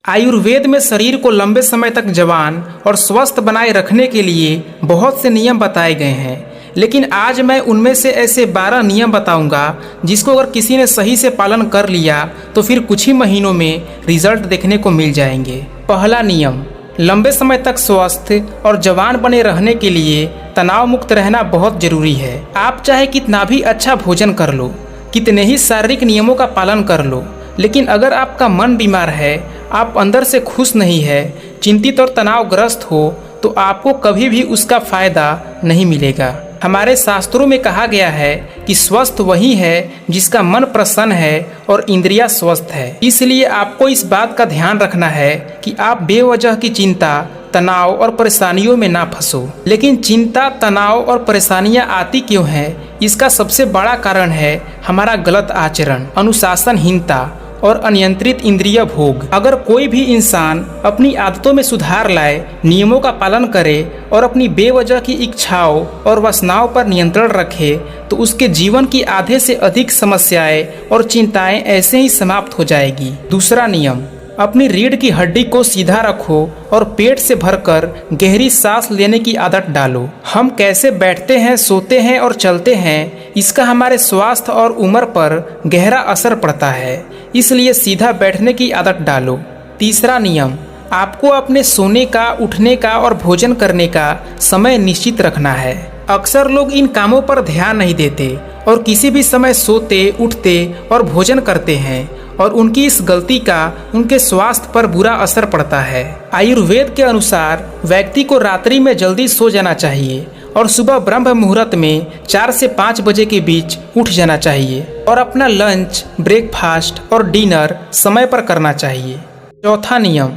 आयुर्वेद में शरीर को लंबे समय तक जवान और स्वस्थ बनाए रखने के लिए बहुत से नियम बताए गए हैं, लेकिन आज मैं उनमें से ऐसे 12 नियम बताऊंगा जिसको अगर किसी ने सही से पालन कर लिया तो फिर कुछ ही महीनों में रिजल्ट देखने को मिल जाएंगे। पहला नियम, लंबे समय तक स्वस्थ और जवान बने रहने के लिए तनाव मुक्त रहना बहुत जरूरी है। आप चाहे कितना भी अच्छा भोजन कर लो, कितने ही शारीरिक नियमों का पालन कर लो, लेकिन अगर आपका मन बीमार है, आप अंदर से खुश नहीं है, चिंतित और तनावग्रस्त हो, तो आपको कभी भी उसका फायदा नहीं मिलेगा। हमारे शास्त्रों में कहा गया है कि स्वस्थ वही है जिसका मन प्रसन्न है और इंद्रियां स्वस्थ है। इसलिए आपको इस बात का ध्यान रखना है कि आप बेवजह की चिंता, तनाव और परेशानियों में ना फंसो। लेकिन चिंता, तनाव और परेशानियां आती क्यों हैं? इसका सबसे बड़ा कारण है हमारा गलत आचरण, अनुशासनहीनता और अनियंत्रित इंद्रिय भोग। अगर कोई भी इंसान अपनी आदतों में सुधार लाए, नियमों का पालन करे और अपनी बेवजह की इच्छाओं और वासनाओं पर नियंत्रण रखे, तो उसके जीवन की आधे से अधिक समस्याएं और चिंताएं ऐसे ही समाप्त हो जाएगी। दूसरा नियम, अपनी रीढ़ की हड्डी को सीधा रखो और पेट से भरकर गहरी सांस लेने की आदत डालो। हम कैसे बैठते हैं, सोते हैं और चलते हैं, इसका हमारे स्वास्थ्य और उम्र पर गहरा असर पड़ता है, इसलिए सीधा बैठने की आदत डालो। तीसरा नियम, आपको अपने सोने का, उठने का और भोजन करने का समय निश्चित रखना है। अक्सर लोग इन कामों पर ध्यान नहीं देते और किसी भी समय सोते, उठते और भोजन करते हैं, और उनकी इस गलती का उनके स्वास्थ्य पर बुरा असर पड़ता है। आयुर्वेद के अनुसार व्यक्ति को रात्रि में जल्दी सो जाना चाहिए और सुबह ब्रह्म मुहूर्त में 4 से 5 बजे के बीच उठ जाना चाहिए और अपना लंच, ब्रेकफास्ट और डिनर समय पर करना चाहिए। चौथा नियम,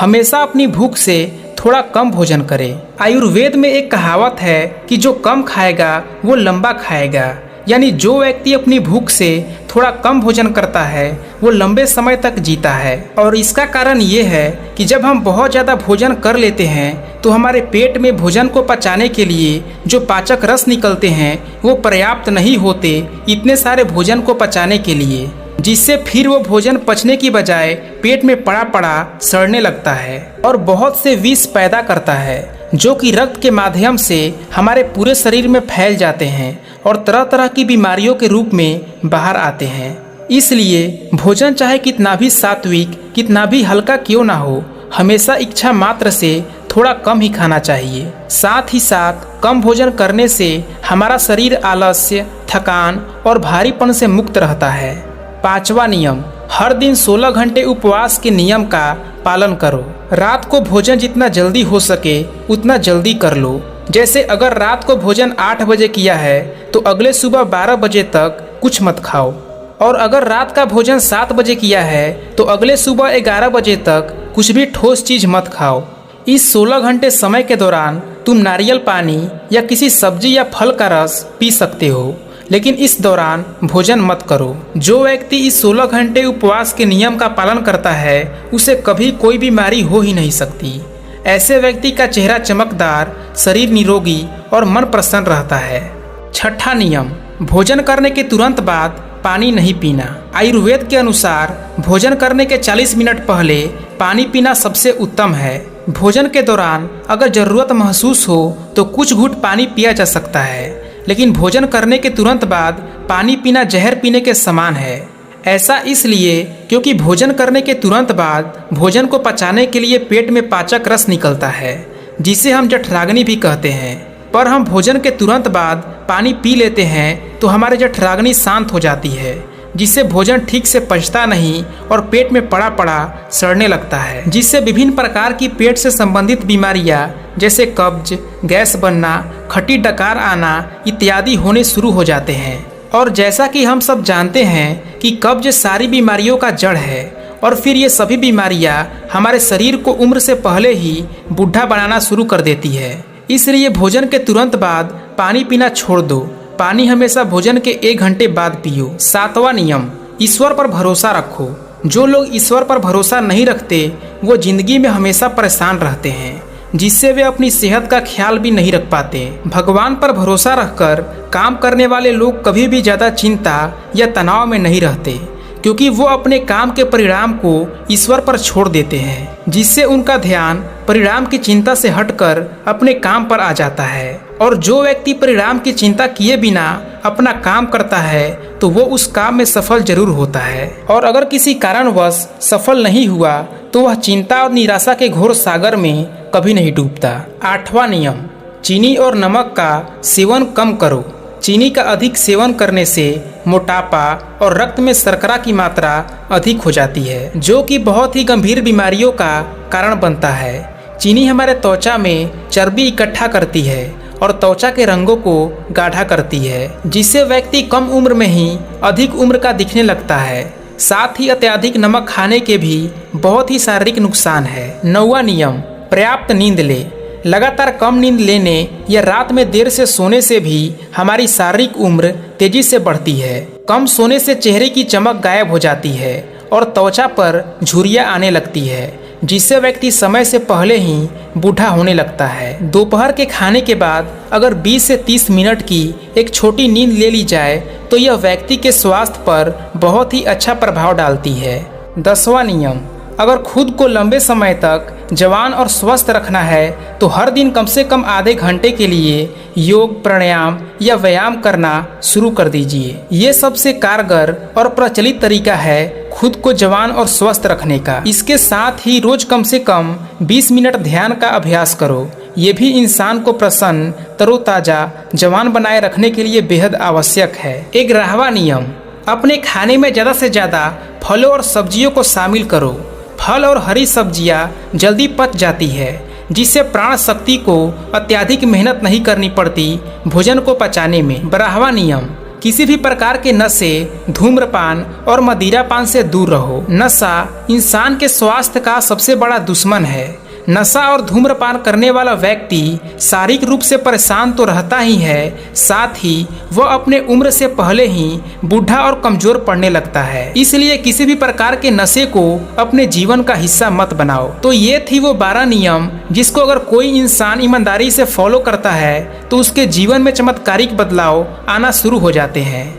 हमेशा अपनी भूख से थोड़ा कम भोजन करें। आयुर्वेद में एक कहावत है कि जो कम खाएगा वो लंबा खाएगा, यानी जो व्यक्ति अपनी भूख से थोड़ा कम भोजन करता है वो लंबे समय तक जीता है। और इसका कारण ये है कि जब हम बहुत ज़्यादा भोजन कर लेते हैं तो हमारे पेट में भोजन को पचाने के लिए जो पाचक रस निकलते हैं वो पर्याप्त नहीं होते इतने सारे भोजन को पचाने के लिए, जिससे फिर वो भोजन पचने की बजाय पेट में पड़ा पड़ा सड़ने लगता है और बहुत से विष पैदा करता है, जो कि रक्त के माध्यम से हमारे पूरे शरीर में फैल जाते हैं और तरह तरह की बीमारियों के रूप में बाहर आते हैं। इसलिए भोजन चाहे कितना भी सात्विक, कितना भी हल्का क्यों ना हो, हमेशा इच्छा मात्र से थोड़ा कम ही खाना चाहिए। साथ ही साथ कम भोजन करने से हमारा शरीर आलस्य, थकान और भारीपन से मुक्त रहता है। पांचवा नियम, हर दिन 16 घंटे उपवास के नियम का पालन करो। रात को भोजन जितना जल्दी हो सके उतना जल्दी कर लो। जैसे अगर रात को भोजन 8 बजे किया है तो अगले सुबह 12 बजे तक कुछ मत खाओ, और अगर रात का भोजन 7 बजे किया है तो अगले सुबह 11 बजे तक कुछ भी ठोस चीज मत खाओ। इस 16 घंटे समय के दौरान तुम नारियल पानी या किसी सब्जी या फल का रस पी सकते हो, लेकिन इस दौरान भोजन मत करो। जो व्यक्ति इस 16 घंटे उपवास के नियम का पालन करता है उसे कभी कोई बीमारी हो ही नहीं सकती। ऐसे व्यक्ति का चेहरा चमकदार, शरीर निरोगी और मन प्रसन्न रहता है। छठा नियम, भोजन करने के तुरंत बाद पानी नहीं पीना। आयुर्वेद के अनुसार भोजन करने के 40 मिनट पहले पानी पीना सबसे उत्तम है। भोजन के दौरान अगर जरूरत महसूस हो तो कुछ घूंट पानी पिया जा सकता है, लेकिन भोजन करने के तुरंत बाद पानी पीना जहर पीने के समान है। ऐसा इसलिए क्योंकि भोजन करने के तुरंत बाद भोजन को पचाने के लिए पेट में पाचक रस निकलता है, जिसे हम जठराग्नि भी कहते हैं। पर हम भोजन के तुरंत बाद पानी पी लेते हैं तो हमारे जठराग्नि शांत हो जाती है, जिससे भोजन ठीक से पचता नहीं और पेट में पड़ा पड़ा सड़ने लगता है, जिससे विभिन्न प्रकार की पेट से संबंधित बीमारियां जैसे कब्ज, गैस बनना, खट्टी डकार आना इत्यादि होने शुरू हो जाते हैं। और जैसा कि हम सब जानते हैं कि कब्ज सारी बीमारियों का जड़ है, और फिर ये सभी बीमारियां हमारे शरीर को उम्र से पहले ही बूढ़ा बनाना शुरू कर देती है। इसलिए भोजन के तुरंत बाद पानी पीना छोड़ दो। पानी हमेशा भोजन के 1 घंटे बाद पियो। सातवां नियम, ईश्वर पर भरोसा रखो। जो लोग ईश्वर पर भरोसा नहीं रखते वो जिंदगी में हमेशा परेशान रहते हैं, जिससे वे अपनी सेहत का ख्याल भी नहीं रख पाते। भगवान पर भरोसा रखकर काम करने वाले लोग कभी भी ज़्यादा चिंता या तनाव में नहीं रहते, क्योंकि वो अपने काम के परिणाम को ईश्वर पर छोड़ देते हैं, जिससे उनका ध्यान परिणाम की चिंता से हटकर अपने काम पर आ जाता है। और जो व्यक्ति परिणाम की चिंता किए बिना अपना काम करता है तो वो उस काम में सफल जरूर होता है, और अगर किसी कारणवश सफल नहीं हुआ तो वह चिंता और निराशा के घोर सागर में कभी नहीं डूबता। 8वां नियम, चीनी और नमक का सेवन कम करो। चीनी का अधिक सेवन करने से मोटापा और रक्त में शर्करा की मात्रा अधिक हो जाती है, जो कि बहुत ही गंभीर बीमारियों का कारण बनता है। चीनी हमारे त्वचा में चर्बी इकट्ठा करती है और त्वचा के रंगों को गाढ़ा करती है, जिससे व्यक्ति कम उम्र में ही अधिक उम्र का दिखने लगता है। साथ ही अत्यधिक नमक खाने के भी बहुत ही शारीरिक नुकसान है। 9वां नियम, पर्याप्त नींद ले। लगातार कम नींद लेने या रात में देर से सोने से भी हमारी शारीरिक उम्र तेजी से बढ़ती है। कम सोने से चेहरे की चमक गायब हो जाती है और त्वचा पर झुर्रियां आने लगती है, जिससे व्यक्ति समय से पहले ही बूढ़ा होने लगता है। दोपहर के खाने के बाद अगर 20 से 30 मिनट की एक छोटी नींद ले ली जाए तो यह व्यक्ति के स्वास्थ्य पर बहुत ही अच्छा प्रभाव डालती है। 10वां नियम, अगर खुद को लंबे समय तक जवान और स्वस्थ रखना है तो हर दिन कम से कम आधे घंटे के लिए योग, प्राणायाम या व्यायाम करना शुरू कर दीजिए। ये सबसे कारगर और प्रचलित तरीका है खुद को जवान और स्वस्थ रखने का। इसके साथ ही रोज कम से कम 20 मिनट ध्यान का अभ्यास करो। ये भी इंसान को प्रसन्न, तरोताजा, जवान बनाए रखने के लिए बेहद आवश्यक है। 11वां नियम, अपने खाने में ज़्यादा से ज़्यादा फलों और सब्जियों को शामिल करो। फल और हरी सब्जियां जल्दी पच जाती है, जिससे प्राण शक्ति को अत्यधिक मेहनत नहीं करनी पड़ती भोजन को पचाने में। 12वां नियम, किसी भी प्रकार के नशे, धूम्रपान और मदिरापान से दूर रहो। नशा इंसान के स्वास्थ्य का सबसे बड़ा दुश्मन है। नशा और धूम्रपान करने वाला व्यक्ति शारीरिक रूप से परेशान तो रहता ही है, साथ ही वह अपने उम्र से पहले ही बूढ़ा और कमजोर पड़ने लगता है। इसलिए किसी भी प्रकार के नशे को अपने जीवन का हिस्सा मत बनाओ। तो ये थी वो 12 नियम जिसको अगर कोई इंसान ईमानदारी से फॉलो करता है तो उसके जीवन में चमत्कारिक बदलाव आना शुरू हो जाते हैं।